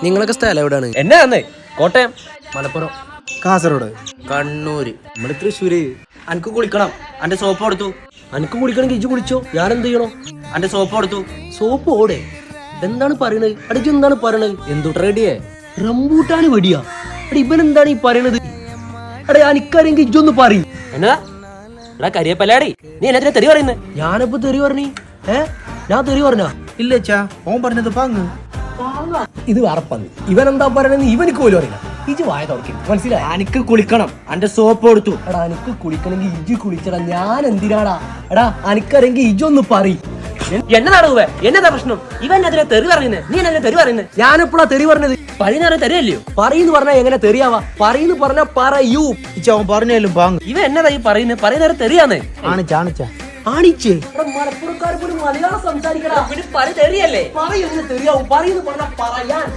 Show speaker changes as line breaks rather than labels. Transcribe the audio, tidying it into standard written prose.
നിങ്ങളൊക്കെ സ്ഥലം എവിടെയാണ്?
എന്നാന്ന്? കോട്ടയം,
മലപ്പുറം,
കാസർഗോഡ്,
കണ്ണൂര്,
നമ്മള് തൃശ്ശൂര്.
അനക്ക് കുളിക്കണം, അന്റെ സോപ്പ് കൊടുത്തു.
അനക്ക് കുളിക്കണമെങ്കിൽ ഇജ്ജ് കുളിച്ചോ, ഞാൻ എന്ത് ചെയ്യണോ?
അന്റെ സോപ്പ് കൊടുത്തു.
സോപ്പ് ഓടെ എന്താണ് പറയണത്? അടിച്ച് എന്താണ് പറയണത്?
എന്തു റെഡിയേ?
റംബൂട്ടാന് വെടിയാ? ഇവൻ എന്താണ് ഈ പറയണത്? എടാ അനിക്കറിയെങ്കിൽ ഇജ്ജൊന്ന് പറയും.
എന്നാ എടാ കരിയപ്പല്ലാടി, നീ എന്നാ തെറി പറയുന്നത്?
ഞാനിപ്പോ തെറി പറഞ്ഞി? ഞാൻ തെറി പറഞ്ഞ?
ഇല്ല ചാ, ഓൻ പറഞ്ഞത് പാങ്ങ്.
ഇത് അറപ്പന്ന്. ഇവൻ എന്താ പറയണെന്ന് ഇവനിക്ക് പോലും അറിയില്ല. ഇജ്ജ് വായ തുറക്കി, മനസ്സിലായി?
അനക്ക് കുളിക്കണം, അന്റെ സോപ്പ് കൊടുത്തു.
എടാ അനക്ക് കുളിക്കണമെങ്കിൽ ഇജ്ജ് കുളിച്ചടാ, ഞാൻ എന്തിനാടാ? എടാ അനിക്കറിയെങ്കിൽ ഇജ്ജൊന്ന് പറയും.
എന്നതാണ് ഉവ്വേ? എന്നതാ പ്രശ്നം? ഇവൻ അതിനെ തെറി പറയുന്നത്, നീ എന്നെ തെറി പറയുന്നത്?
ഞാനെപ്പോഴാ തെറി പറഞ്ഞത്?
പറയുന്ന തെറിയല്ലയോ?
പറയെന്ന് പറഞ്ഞാ എങ്ങനെ തെറിയാവാ? പറയെന്ന് പറഞ്ഞാ പറയൂ.
ഇച്ചാ ഓൻ പറഞ്ഞാലും പാങ്ങ്.
ഇവൻ എന്നതാ ഈ പറയുന്നത്? പറയുന്ന തെറിയാന്നേ.
ആണിച്ചാ
ആണിച്ചേ മലപ്പുറക്കാർ പോലും മലയാളം സംസാരിക്കടാ.
തെറിയല്ലേ?
പറയെന്ന് തെറിയാവും. പറയെന്ന് പറഞ്ഞാ പറയാൻ